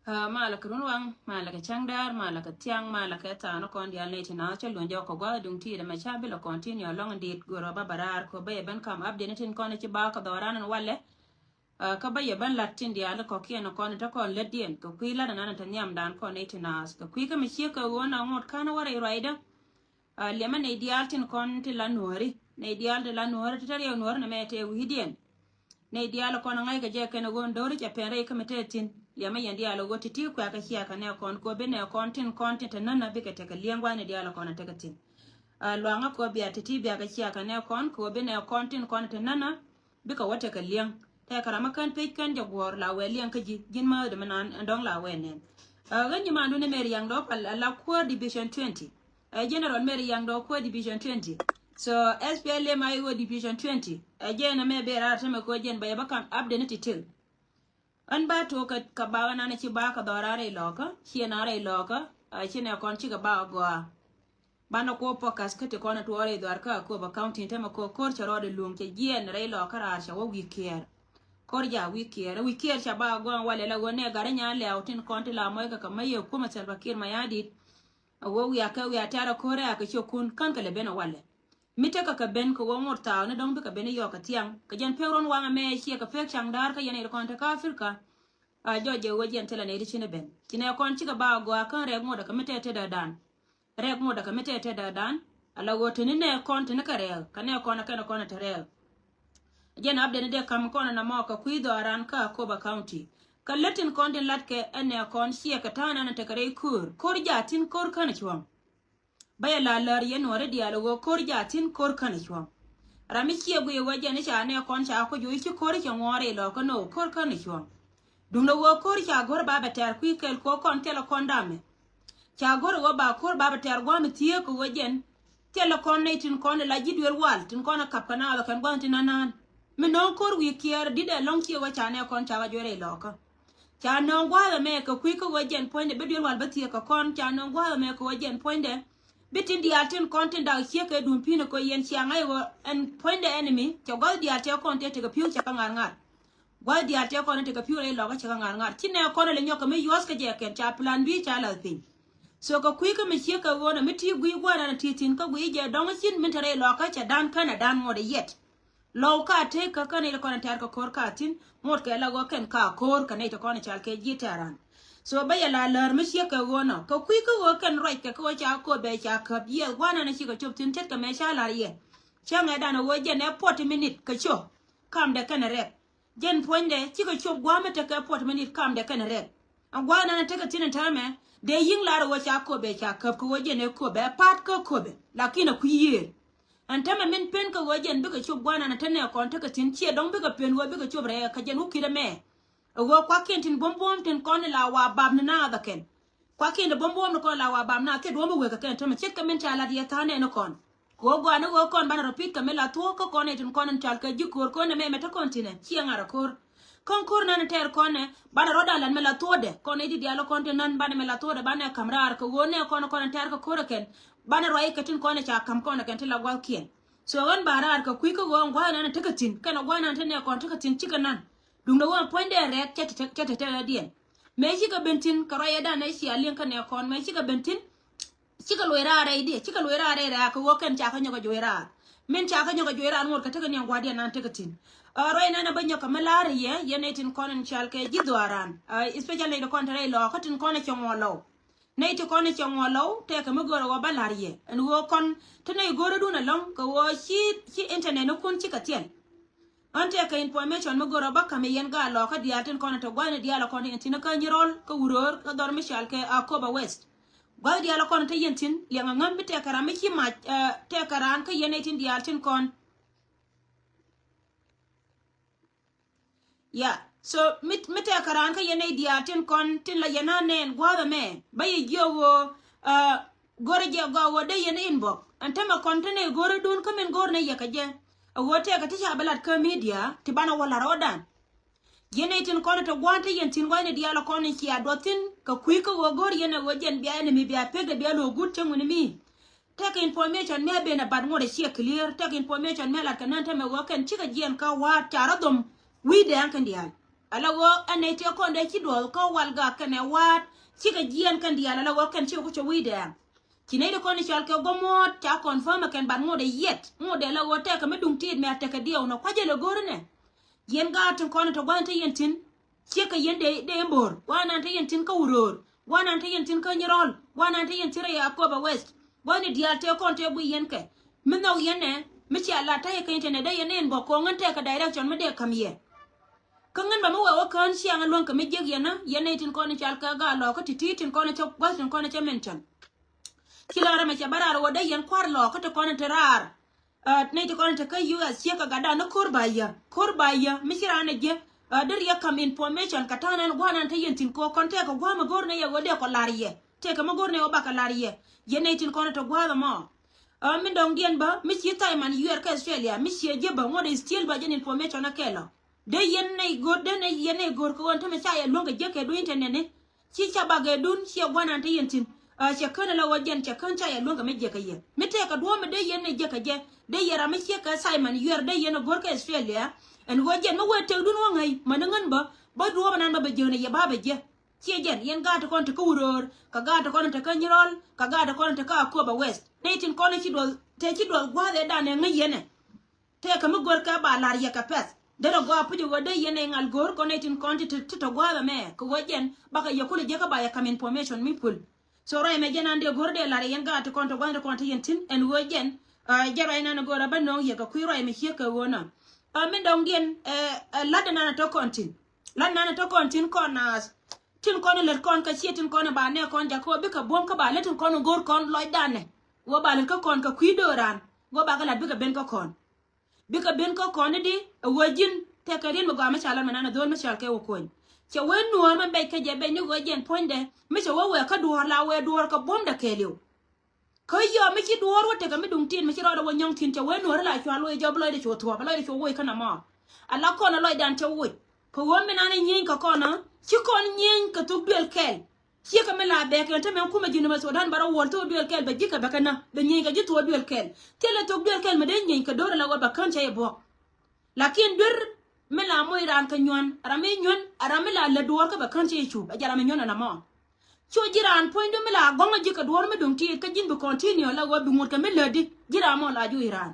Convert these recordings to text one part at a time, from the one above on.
ma la kurun wang ma la ka changdar ma la ka tiang ma la ka ta no kon dia ne tina cha lon jo ko gwa dung ti da ma cha bi lo continue long dit goro ba barar ko be ban kam update tin kon ci ba ka doran walle ka ba ye ban latin dia la ko kien kon ta kon le dien ko kuila na na ta nyam dan kon ne tina ko kui ka mi chi ka wona ngot kana wara iraida le ma ne dia tin kon ti la nori ne dia de la nori ta re nori na me te widien ne dia la kon ngai ka je ken gon dori ja pere ka me te tin ya ma yandi ala goti ti kwa ka hiya ka ne kon ko be ne kon tin ta nan na bi ka te ka liangwa ne dia la kon ta ka tin lo anga ko bi ati ti bi ka hiya ka ne kon ko be ne kon tin ta nan na bi ka wata ka liang ta kara makan pe kan ja gor la we liang ka ji gin ma de man ndong la we ne ganyi ma ne meri yang do pal la ko division 20 general meri yang do ko division 20 so SPLA mai wo division 20 again me be ra ta me ko jen ba ya bakam abde ne titil an ba to ka ba na ne ci ba ka dorare loka ci na re loka ci ne kon ci ga ba go ba na ko podcast ka te kon to re dar ka ko ba county te ma ko kor charo de lum ke gien re loka ra sha wo wi kier kor ja wi kier sha ba go wale la go ne gare nya le outin kon ti la moy ka mai ko ma sel bakir ma yadi wo wi aka wi atara kore aka ci kun kan ka le bena wale mite ka ben ko won morta ne dong bi ka ben yo ka tiang ka jan peron wanga me chi ka pek chang dar ka yene kon ta ka afrika a joje wo jen tela ne ri chine ben kine kon chi ka ba go kan reg mo da ka mite te da dan reg mo da ka mite te da dan ala wo tini ne kon tini ka reg ka ne kon ka ne kon ta reg jen abde ne de kam kon na mo ka kuido aran ka ko ba county ka letin kon din latke ene kon chi ka tana na te ka re kur ja tin kur kan chwang baya la lar yen wore dialogo kor jatin kor kan chwa rami chiye bu ye waje ne cha ne kon cha ko ju chi kor cha ngore lo ko no kor kan chwa dum lo wo kor cha gor ba betar ku kel ko kon tele kon dame cha gor wo ba kor ba betar gwa mi tie ko wajen tele kon ne tin kon la jidwel wal tin kon kap kana lo kan gwa tin nan mi no kor wi kier dide long chi wa cha ne kon cha wa jore lo ko cha no gwa me ko ku ko wajen poinde be dwel wal ba tie ko kon cha no gwa me ko wajen poinde bitin di atin content da hieke dum pino ko yen chianga yo and point the enemy to go di atin content to piu cha kangar ngar go di atin content to piu le lo cha kangar ngar tinne ko le nyoka me yos ka je ken cha plan bi cha la pin so ko kui ko me hieke wona miti gui gwa na titin ko gui je dong chin min tare lo ka cha dan kana dan ngode yet lo ka te ka kana le content ko kor ka tin mot ka la go ken ka kor kana to kona cha ke jitaran so baya la lar mi shi ka wona ko kui ko kan right ka ko cha ko be cha ka ye wana na shi ka chop tin tet ka me sha la ye cha nga da na wo je ne 40 minute ka cho kam de kan rek jen poinde shi ka chop gwa me te ka 40 minute kam de kan rek an gwana na te ka tin ta me de yin la wo cha ko be cha ka ko wo je ne ko be pat ko be lakini ku ye an ta me min pen ka wo je bi ka chop gwana na ta ne kon ta ka tin chi dong bi ka pen wo bi ka chop re ka je nu ki da me wo kwa kentin bombom tin kon la wa bab na da ken kwa ken bombom no kon la wa bab na te do mo we ka ken to me chet ka men cha la dia ta ne no kon go go na go kon bana repeat ka me la to ko kon tin kon chal ka ji kor kon me meta kontine chi ngara kor kon kor na ter kon bana roda lan me la to de kon di dia lo kon tin nan bana me la to de bana kamrar ko wo ne kon ter ko kor ken bana roi ka tin kon cha kam kon ken ti la gwa kien so wan barar ka kui ko go ngwa na te ka tin kana gwa na te ne kon te ka tin chi ka nan dum do wan point de rek chat dien me shi ka bentin karaya da na shi alien kan ya kon me shi ka bentin shi ka loira re di shi ka loira re ra ko wokan cha ka nyoga joira men cha ka nyoga joira ngor ka te kan ngwa dia nan te ka tin roi na banyo ka malare ye ne tin kon chal ke jidwaran especially de kon re lo ka tin kon chongolo ne ti kon chongolo te ka mo goro wa balarie en wo kon te ne goro du na long ko wo shi internet no kun chi ka tien ante ka information mo goro ba kam yen ga lo ka diaten kono to gwane diala kono tin ka nyirol ka uror ka dor michal ke akoba west gwa diala kono te yentin lenga ngambi te kara mi ma te karan ka yenetin diaten kon ya so mit te karan ka yene diaten kon tin la yana nen gwa me bayi jowo gore je go wo de yene inbox ante ma kontene gore dun ka men gore ne yakaje wote ka tisha balat ka media ti bana wala rodan yene tin kono to gwante yen tin wayne diala kono ki adotin ka kui ko wogor yene wojen biya ne mi biya pegde biya lo gut changuni mi take information me be na bad ngore shi clear take information me la kananta me woken chika jien ka wa charadom wi de an kan dial ala wo ane te ko nde ci do ko walga kane wat ci ka jian kan dia ala wo kan ci ko ci wide ci ne de ko ni chal ke gomot ta confirm kan ban ngode yet ngode la wo te ka medung tid me te ka dio no kwaje le gorne yen ga tan ko to gwante yentin ci ka yende de mbor wana te yentin ka uror wana te yentin ka nyirol wana te yentin ya ko ba west wani dia te ko te bu yen ke min no yene mi ci ala ta ka yente ne de yene bo ko ngante ka direction me de kam ye kangan ba mo wa kan shi an lon ka me jeg yana yene tin ko ni chal ka ga lo ko titi tin ko ni chop was tin ko ni chementan kila ra me cha barar wo de yen kwar lo ko to ko ni terar ne to ko ni te ka US shi ka ga da no kurbaya mi shi ra ne je der ya kam information ka tanan gwanan ta yen tin ko kon te ko gwa ma gorne ye wo de ko lariye te ka ma gorne o ba ka lariye yene tin ko ni to gwa ma min dong gen ba mi shi tay man UR ka Australia mi shi je ba mo de still ba jen information akela de yenne gor de ne yenne gor ko wonta me cha ya longa je ke do internet ne ci cha baga dun ci gwana ta yentin ci kana la wajen ci kan cha ya longa me je ka ye me te ka do me de yenne je ka je de yara me ci ka Simon yer de yenne gor ka Australia en wajen me wete dun wangai manangan ba do nan ba je ne ya ba je ci jen yen ga ta kon ta kuror ka ga ta kon ta kanyirol ka ga ta kon ta ka ko ba west ne tin kon ci do te ci do gwa de da ne ngiyene te ka me gor ka ba lar ya ka pes dero go apujo wode yene ngal gor connecting konti to go me ko wajen baka yakule je ka ba ya kam information mi pul so ro me jenande gor de lare yen ga to konto gwande konti yentin en wajen jaro ina no gora banno ye ka kuiro me hieka wona min dongen ladda nana to kontin konas tin kono ler kon ka chietin kono ba ne kon jako bi ka bom ka ba letin kono gor kon loy dane wo ba le ka kon ka kuidoran go ba ka lad bi ka ben ka kon bika ben ko kone di wajin te karin mo gama chala manana dol ma chal ke wo koin che wen nuor man be ke je be ni gojen ponde mi che wo we ka duor la we duor ka bom da keliu ko yo mi chi duor wo te ka mi dung tin mi chi ro da wo nyong tin che wen nuor la chwa lo job lo de chwa ba lo de chwa wo kana ma ala kono lo dan che wo ko wo mi nana nyin ka kono chi kon nyin ka tu bel kel chi ka me la be ke te men kuma jinu ma so dan bara wol to duel kel be jika ba kana be nyin ka jitu duel kel tele to duel kel me de nyin ka dora la wa ba kan che bo lakin dur me la moy ran ka nyon arame nyon arame la le duor ka ba kan che chu ba jara me nyon na ma cho jiran point do me la gonga jika duor me dum ti ka jin bu continue la wa bi mur ka me le di jira mo la ju iran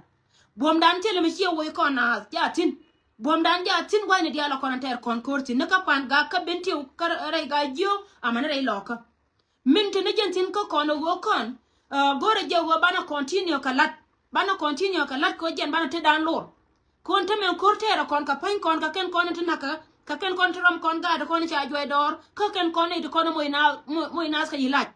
bom dan tele me chi wo ko na ja tin bom dan ja tin gwani dia la konanter konkorti ne ka pan ga ka benti ka rai ga jio amana rai loka min te ne jentin ko kono go kon gore je wo bana continue ka lat ko jen bana te dan lor kon te men kortera kon ka pan kon ka ken kon te naka ka ken kon tram kon ga de kon cha joy dor ka ken kon e de kon moy na ska yilaj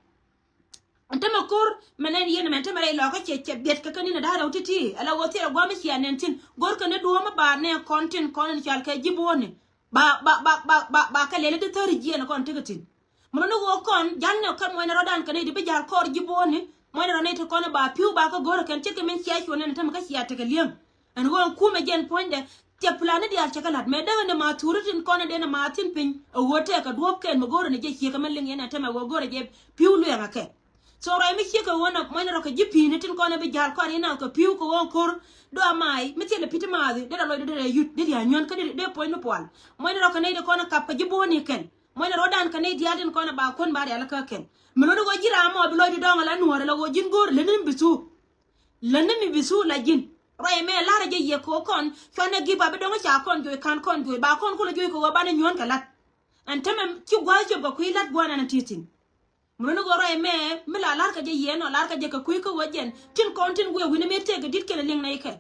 antama kor menen yene men tamare lo ka che bet ka kanina da rawti ti ala wotira gwa mi ya nentin gor ka ne duwa ma ba ne kontin kon chal ka jibone ba ka lele de tori ji na kon tigatin mo no wo kon janne kan mo ne rodan ka ne di be jar kor jibone mo ne ronete kon ba piu ba ka gor kan che ka men siya ko ne tam ka siya ta ka liem an go ku me gen ponde te plane di al chakalat me da ne ma turutin kon de na ma tin pin wote ka duop ken mo gor ne je ki ka men ling yana tama go gor je piu lu ya ka so rai mi chika wona moina ro ka jipi ne tin ko na be jal ko ina ko piu ko won kor do mai mi tele pitmaadi de lo de yut de ya nyon ka de point no pol moina ro ka ne de ko na kap ka jiboni ken moina ro dan ka ne diadin ko na ba kon ba ala ka ken mi lo go jira mo bi lo di donga la nuore la go jin gor le nim bisu la jin rai me la ra je ye ko kon ko na gi ba be donga cha kon jo kan kon jo ba kon ko la jo ko ba ne nyon ka lat antama ci gwa jo ba ku lat gwana na titin munu go roy me la lar ka je yeno lar ka je ka kuy ko wajen tin kontin gwe wini me tege dit kele ling na ike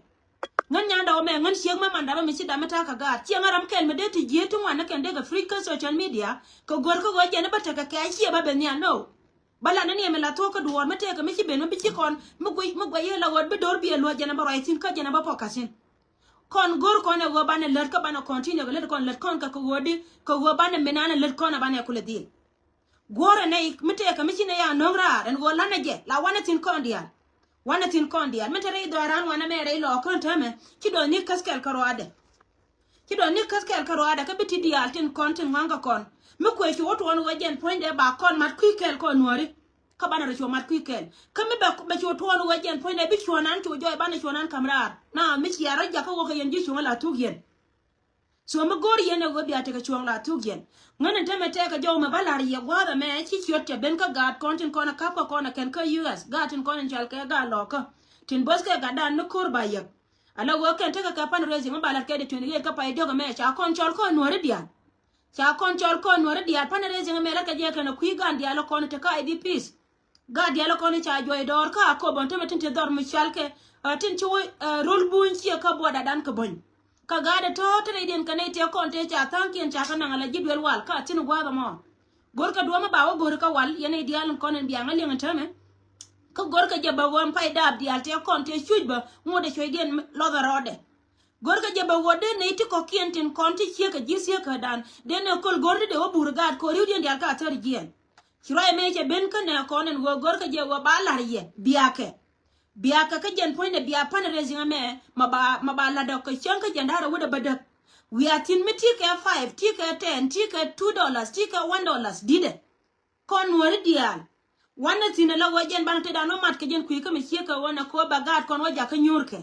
ngan nyanda o me ngan sieg ma manda ba mi sida meta ka ga ti ngaram kel me de ti je tu wana ken de ga free ka social media ko gor ko wajen ba ta ka ka shi ba be nya no bala nani me la to ka duor me tege me ci ben me ci kon mu gwe ye la wod be dor bi lo jena ba roy tin ka jena ba pokasin kon gor ko ne go bana ler ka bana continue go ler kon ka ko wodi ko go bana menana ler kon bana kula dil gore ne mite ka michine ya nongra en go lana je la wana tin kondia mite re do ran wana me re lo kon tame ki do ni kaskel karoade ka biti dial tin kontin nganga kon mi ko ci woto won wajen point de ba kon mat kwikel ko nori ka bana ro mat kwikel ka mi ba ci woto won wajen point de bi chonan to joy bana chonan kamrar na mi ci ya raja ko ko yen ji chuma la tugen so ma gor yene go biya te ka chuang la tu gen ngana te me te ka jo ma bala ri ya gwa da me chi chiot te ben ka gat kontin kona kap ko kona ken ka US gatin kona chal ka ga lo ka tin bos ka ga dan no kur ba ya ala wo ken te ka pan rezi ma bala ke de 28 ka pa do ga me cha kon chol ko no re dia cha kon chol ko no re dia pan rezi me la ka je ka no kwi gan dia lo kona te ka IDPs ga dia lo kona cha joy dor ka ko bon te me tin te dor mi chal ke tin chu rol bun chi ka bo da dan ka bon ka gada to tane den kane te konte cha tanken cha kana ngala jidwel wal ka tin gwa ga mo gor ka duoma bawo gor ka wal yene dial konen biya ngali ngata ka gor ka jaba won pay dab dial te konte chujba ngode choy den lo da rode gor ka jaba wode ne ti ko kienten konte che ka jisia ka dan den kol gor de o burgad ko riu den dial ka tar gien chiro me che ben ka ne konen go gor ka je wa balar ye biya ke biya ka jen point de biya pan raising me ma ba la do ko chen ka jandara woda badak we are tin mi tika 5 tika 10 tika $2 tika $1 dide kon wori dial wana tin la wajen ban te da no mat ka jen ku ka mi ka wana ko bagat kon waja ka nyurke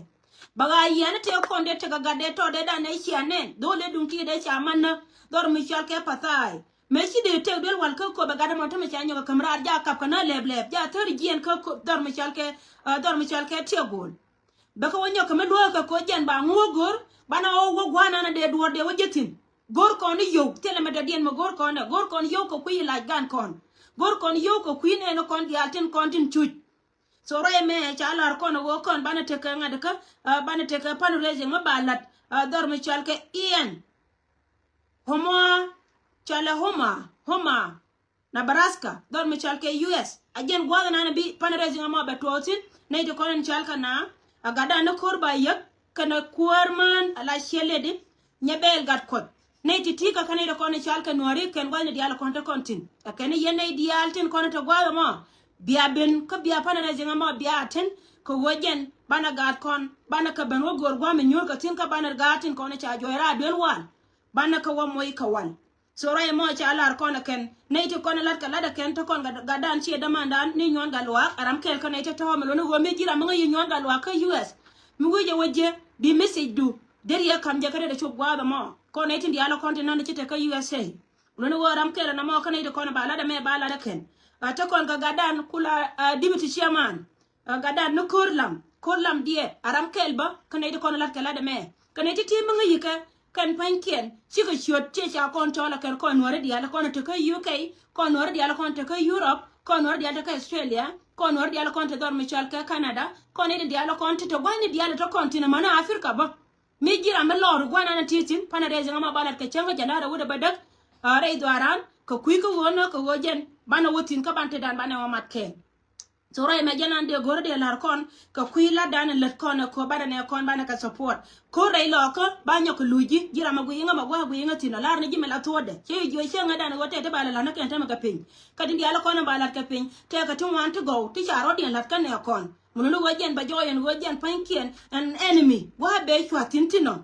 baga yana te kon de te ga gade to de da ne chianen dole dun ti de chamanna dor mi chal ke patai me chi de te del wal ko bagada mo te me chanyo kamra ja kap kana lebleb ja tar gien ko dor mi chal ke te gol baka wonyo ka me do ka ko jen ba ngogor bana o go gwana na de duor de wajetin gor kon yo tele me da dien mo gor kon yo ko kuyi la gan kon gor kon yo ko kuyi ne no kon di alten kon tin chuj so ray me chalar kon wo kon bana te ka ngada ka bana te ka panu reze mo balat dor mi chal ke ien homo chala homa Nebraska dor mi chal ke US ajen gwa na bi panu reze mo ba totin ne de kon chal kana agada na korba yak kana kuarman ala sheledi nyebel gat kot ne titika kana de kon chal ka nori ken gwa ne diala konta kontin akene yene dial tin kon to gwa mo biya ben ko biya pana na jinga mo biya ten ko wojen bana gat kon bana ka ben wo gor gwa me nyor ka tin ka bana gatin kon cha joira del wan bana ka wo moy ka wan so ray mo cha alar kon ken ne ti kon lat ka lada ken to kon ga dan chi da mandan ni nyon galwa aram kel ko ne te to me lo no me jira mo ngi nyon galwa ka US mu goje woje bi message du der ya kam je kare da chop gwa mo ko ne ti diala kon tin na ci te ka USA lo no aram kel na mo ka ne de kon ba lada me ba lada ken ta kon ga gadan kula deputy chairman gadan no kurlam die aram kel ba ka ne de kon lat kala de me ka ne ti ti mo ngi ka kan pankien ci ko ciot ci cha kon to la kan kon wore diala kon to ka UK kon wore diala kon to ka Europe kon wore diala ka Australia kon wore diala kon to dor michal ka Canada kon ne diala kon to gwani diala to kontina mana Africa ba mi jira me lor gwana na titin pana reze ngama balat ka changa janara wuda badak re dwaran ko kuy ko wono ko wojen bana wotin ka bante dan bana wa matke so ray me janan de gorde lar kon ka kuy la dan let kon ko bana ne kon bana ka support ko ray lo ko banyo ko luji jira magu yinga magwa gu yinga tino lar ne jimela tode che jo chenga dan wote te bala na ken ta maga pin kadi diala kon balat ka pin te ka tun want to go ti charo din lat kan ne kon munulu wojen ba joyen wojen pankien an enemy wa be chwa tintino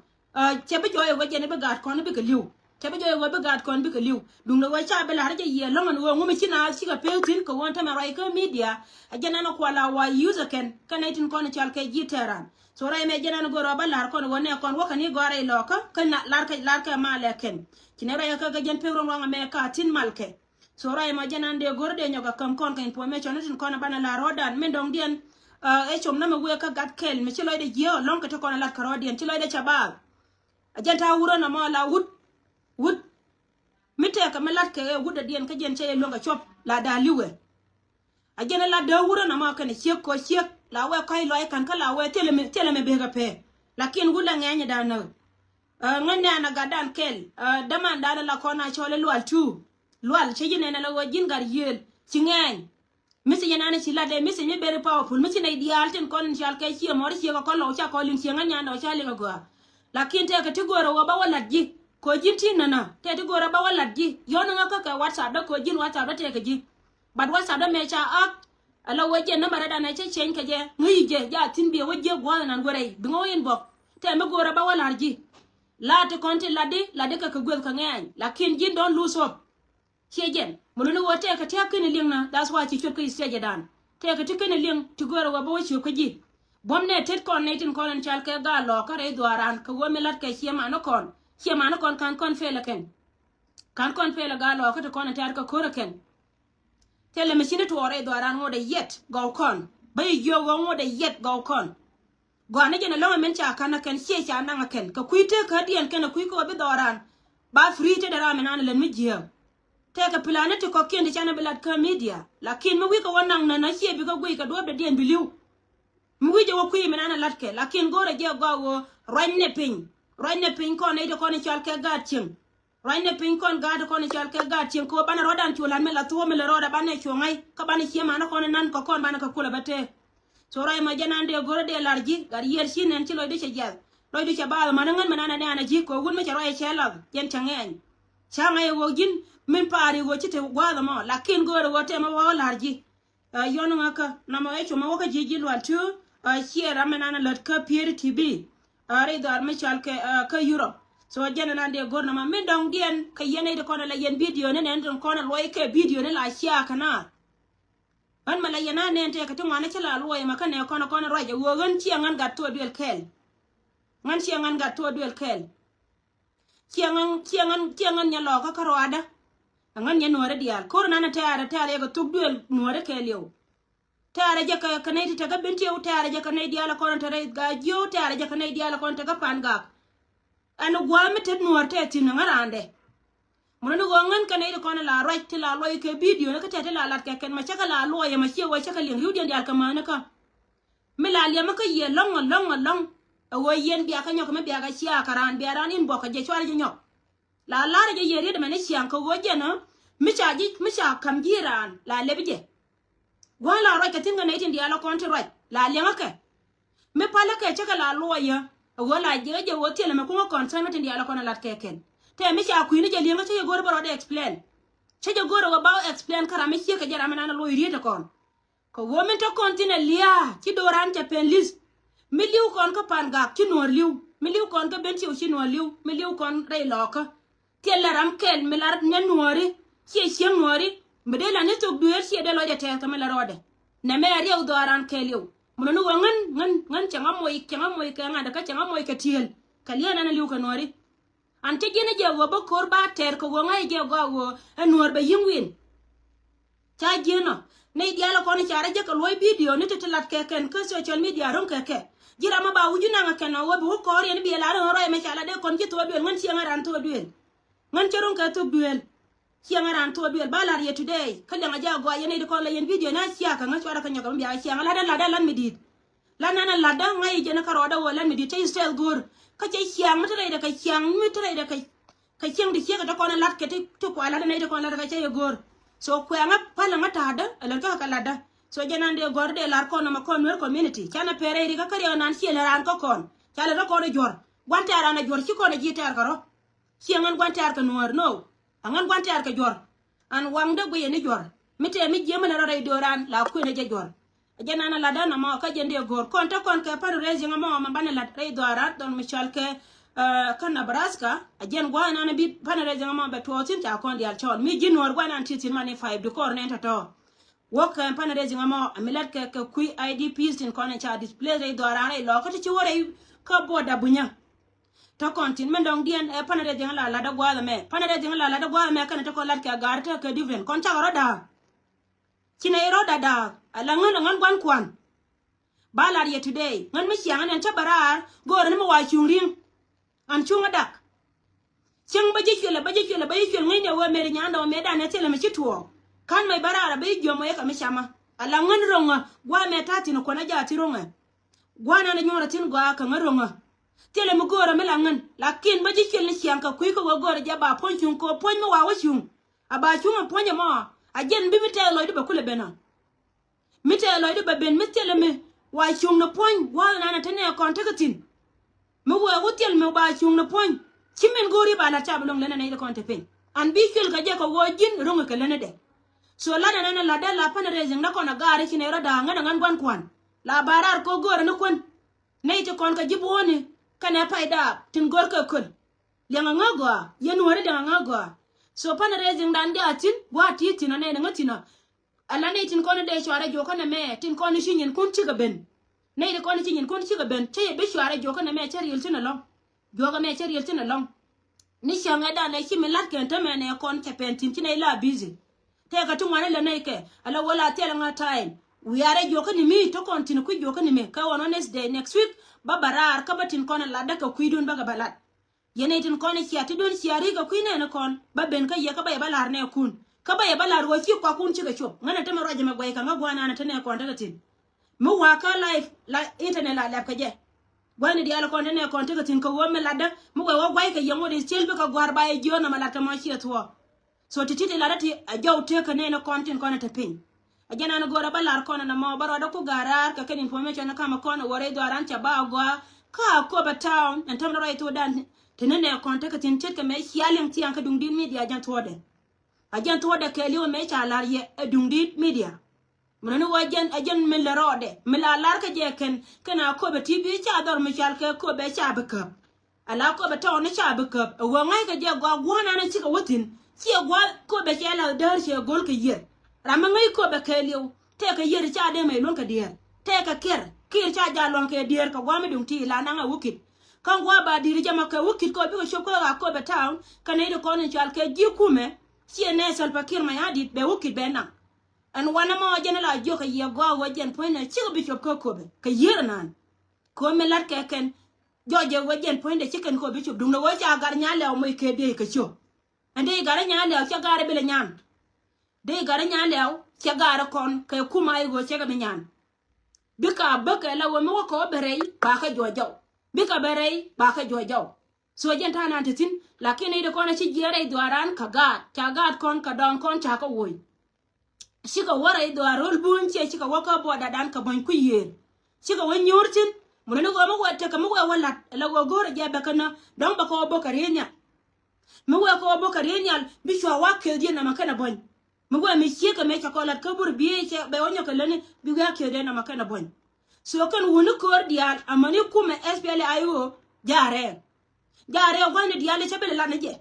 che be joye wojen be gat kon be ka liu tebe joy go be gat kon bi ka liu dung no wa cha be la je ye longan wo ngumi china chi ka peltin ko wonta ma rai ka media ajana no kwala wa user ken kanatin kon chal ke jiteran so rai me jana no go roba lar kon wone kon wo kani gore loka kana lar ka ma le ken kine rai ka ga jen pe ro nga me ka tin malke so rai ma jana de gorde nyoga kam kon ka information tin kon bana la rodan men dong dien e chom na ma we ka gat kel me chi loy de je long ka to kon la ka rodien chi loy de chabal ajanta wuro na ma la wud mite ka melat ke wuda dien ka jen che longa chop la da liwe ajena la da wura na ma ka ne chek ko chek la we kai loy kan ka la we tele me be ga pe lakin wuda nganya da na nganya na gadan kel daman da la kona chole lwal che jine na la wajin gar yel chingen misi yana ne chila de misi me very powerful misi na ideal tin kon chal ke chi mo ri chi ko lo cha ko lin chinganya no cha li go lakin te ka tigoro wa ba wala ji ko jin tin nana te ti gora ba wala ji yona ngaka ka WhatsApp da ko jin WhatsApp da te ka ji bad WhatsApp da me cha ak ala waje na mara da na che chen ka je ngi je ja tin bi waje gwa nan gore bingo yin bok te me gora ba wala ji la te konti la de ka gwe ka ngan lakin jin don lose hope che jen mulunu wote ka te ka ni lingna that's why chi chop ka stage dan te ka ti ka ni ling ti gora wa ba wache ka ji bomne tet kon netin kon chal ka ga lo ka re dwaran ka wo me lat ka chiema no kon chia mana kon fela ken kon fela ga lo ka to kon tar ka kora ken tele machine to ore do ran ngode yet go kon bay yo go ngode yet go kon go na jena lo men cha kana ken che cha na ken ka kuite ka dien ken ku ko be do ran ba free te dara men an len mi jia te ka planet ko ken de chana belat ka media lakin mu wi ko wanang na che bi ko gui ka do be dien biliu mu wi jo ku men an lat ke lakin gore je go ranne pin ko ne de ko ne chal ke gatchim ranne pin kon gad ko ne chal ke gatchim ko bana rodan chulan me la to me le roda bana chongai ka bana chema na ko nan ko kon bana ka kula bate so ray ma janande gore de larji gar yer shinen ci loy de ci jall loy de ci baal ma ngan manana ne ana ji ko gun me ci roy chela yen changen changay wo gin min paari wo ci te gwada mo lakin gore wo te ma wo larji yonu ngaka na ma e chuma wo ka jiji lwal tu chiera manana lat ka peer tv are dar me chal ke ka Europe so janana de gorna ma min dong dien ka yene de kono la yen video ne nen kono loy ke video ne la chia kana an mala yana ne ente ka tuma na chala loy ma kana kono roje wo gan chi ngan ga to duel kel ngan chi ngan ga to duel kel chi ngan nya lo ka roada ngan nya nore dial korna na tare ga tug duel nore kel yo tare jaka kanai ta ga binti u tare jaka nei diala kono tare ga jo tare jaka nei diala kono ta ga panga anu gwa metet nuor te tin ngarande mono go ngan kanai kono la right ti la loy ke video na ka tete la lat ke ken ma chaka la loy ma chi wa chaka ling yudian dial ka mana ka me la le ma ka ye long wo yen biya ka nyok me biya ga chia karan biya ran in boka je chwar je nyok la re je yeri de mane chian ko go je no mi cha kam jiran la lebje wala ra ka tinga na itin diala konti right la lenga ke me pala ke chaka la loya wala je wo tele me ko konti na tin diala kona lat ke ken te me cha ku ni je lenga che gor baro de explain che je gor go ba explain kara me che ka jara me na loyi rite kon ko wo men to konti na lia ci doran te pen list me liu kon ko panga ci nor liu me liu kon ko ben ci nor liu me liu kon re loka tele ram ken me lar ne nori ci nori mbede la ne tok duer ci de lo de te ka me la rode na me rew doran ke liu mun no ngan changa moy ka ngada ka changa moy ka tiel kaliya na liu ka nori ante gene je wo ba kor ba ter ko ngai je go wo nor ba yimwin cha geno ne diala ko ne chara je ka loy video ne te lat ke ken ko social media ron ke jira ma ba wujuna nga ken wo bu ko re ne bi la ro me chala de kon ci to duel ngan ci ngaran to duel ngan ci ron ka to duel ci ngaran to duel balar ye today kala nga ja go yene de ko la yen video na ci aka nga chara ka nyoga mbiya ci ngala da lan midit lan na la da ngai je na karo da wala midit tay stel gor ka ci ciang mata da ka ciang mata da ka ciang di ci ka to ko na lat ke to ko ala na de ko la ka ci gor so ko nga pala nga tada ala ka la da so janande gor de lar ko na ma conwer community kana pere ri ka kare nan ci la ran ko kon chala da ko de jor gwante ara na jor ci ko na jitar karo ci ngan gwante ar ka noor no angan gwante ar ka jor an wang de buye ni jor mite mi jema na ray doran la ko ne je jor janana la da na ma ka jende gor kon ta kon ka par rezi nga ma bana la ray doran don michal ke kan Nebraska ajen gwana na bi par rezi nga ma be to tin ta kon dial chon mi jinor gwana titin mane 5 de kor ne to wok pana rezi nga ma amilat ke kui IDPs tin kon cha display ray doran ray lo ka ti wore ka boda bunya ta kontin men dong dien pana rezi nga la da gwa me pana rezi nga la da gwa me kan ta ko lat ka garta ke different kon cha roda kina roda da ala ngan gwan kwan balar ye today ngan mi chiang an ta barar gor ni mo wa chungring an chunga dak chang baji chule ngai ne wo mere nyanda wo me da ne tele me chituo kan mai barara be jomo ye ka mi chama ala ngan ronga gwa me tati no kona ja ti ronga gwa na nyora tin gwa ka ngaronga tele mu gora me la ngan lakin baji chule chiang ka kui ko gora ja ba pon chung ko pon mo wa wa chung aba chung pon mo ajen bi mite loy de ba kule bena mite loy de ba ben mitele me wa chung no pon wa na na tane kon tagatin mu wa wutel me ba chung no pon chimen gori ba la chablong lena ne de kon te pen an bi kel ka je ko wojin ronga ke lena de so la na la da la pana rezing na kon gari kine ra da ngan gwan kwan la barar ko gor no kon ne te kon ka jiboni kana paida tin gor ka kul lenga ngagwa yenu wari da ngagwa so pana rezing dan dia tin wa titi na ne ngatina ala ne tin kon de shwara jo kana me tin kon shinyin kun ci gaben ne de kon shinyin kun ci gaben te be shwara jo kana me cher yel tin long jo ga me cher yel tin long ni shanga da na kimi lat ken tame ne kon te pentin tina ila busy te ka tu ngane le ne ke ala wala tele nga time we are joka ni mi to continue ku joka ni me ka wono next day next week babarar ka batin kon la da ka kuidun baga balat yene tin kon ki ati don siari ka kuine ne kon ba ben ka ye ka ba balar ne kun ka ba balar wo ki kwa kun ci ga chop ngana tame roje me goy ka nga gwana na tane kon ta tin mu wa ka live la internet la ka je gwani diala kon ne kon ta tin ko wo me la da mu wo gwai ka yango de selbe ka gwar ba e jona malata ma ci to so tititi la dati a jaw te ka ne kon tin kon ta pin ajana na gora balar kon na mo baro da ku garar ka ken information na kama kon wore do aran cha ba gwa ka ko ba town en tam right to dan tinene kon ta tin tet ka me hialim ti an ka dung din media jan to de ke liwo me cha lar ye dung din media munani wajen min la rode mila lar ka je kana ko ba tv cha dor mi chal ke ko be cha baka ala ko ba taw na cha baka wa ngai ka je gwa na ci ka wutin ci gwa ko be cha la dar che gol ka ye rama ngai ko be ke liwo te ka ye cha de mai lon ka dier te ka kir cha ja lon ka dier ka gwa mi dum ti la na nga wukit kan gwa ba diri jama ka wukit ko bi ko shop ko be taw kana ide ko ni chal ke ji kume ci ne sal pakir ma yadi be wukit be na an wana ma wajana la joka ye go wajen point na chigo bishop ko kobe ka yera nan ko me lat ke ken joje wajen point de chicken ko bishop dum no wacha gar nyale o moy ke de ka cho ande gar nyale o cha gar bele nyan de gar nyale o cha gar kon ke kuma ay go chega be nyan bika baka la wo mo ko berei ba ka jojo bika berei ba ka jojo so wajen ta nan tin lakini de ko na chi jere doaran ka ga cha ga kon ka don kon cha ka woy shika wara ido arol bunche shika waka boda dan ka ban ku yer shika wan yortin mun go mo wata ka mo wala la go gora jabe kana don ba ko bokarenya mo wa ko bokarenya bi shwa wake je na makana bon mo go mi shika me chocolate ka bur biye che be onyo ka lene bi ga ke de na makana bon so kan wonu ko dial amani kuma SPL ayo jare gwani dial che bele la neje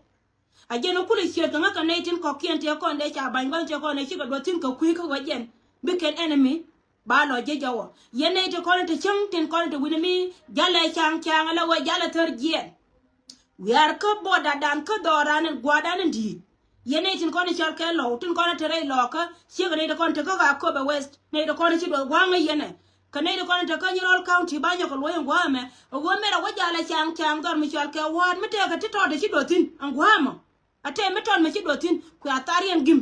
ajeno kule shirka ngaka netin ko kiente ko nde cha ban che ko ne chiga dotin ko kui ko wajen biken enemy ba lo je jawo yene te ko te chang tin ko te winimi jale chang la wa jale ter jien we are ko boda dan ko doran gwadan ndi yene tin ko ne chal ke lo tin ko ne tere lo ka chiga ne ko te ko ga ko be west ne ko ne chi do gwanga yene kane de ko ne te ka nyol county ba nyoko lo ngwame o mera wa jale chang dor mi chal ke wad mi te ka ti to de chi dotin ngwamo ate meton me ci dotin ku atarien gim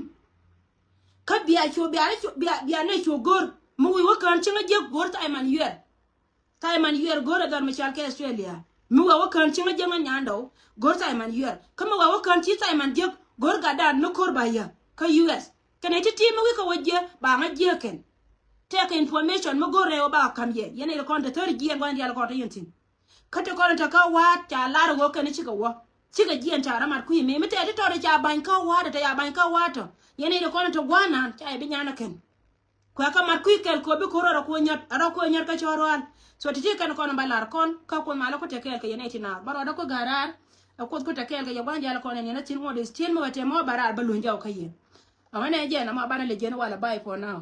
ka biya ne cho gor mu wi wakan ci nga je gor tay man yer gor dar me chal ke Australia mu wa wakan ci nga je nga nyando gor tay man yer kama wa wakan ci tay man je gor ga dan no kor baya ka US kana ti mu wi ka waje ba nga je ken take information mu gor re ba kam ye yene ko ta tor ji en wandi al ko ta yentin kate ko ta ka wa ta lar go ken ci ka wa chiga jian tara mar ku me mete to to cha ban ka wa ta ya ban ka wa to yene de ko to gwana cha bi nyana ken ko ka mar ku kel ko bi ko ro ko nyar ka chorwan so ti kan ko balar kon ka ko mala ko te kel ka yene tina baro da ko garar ko te kel ka ya ban jala ko ne na tin mo de tin mo te mo barar balun jaw ka yen awane je na ma bana le je wala bai for now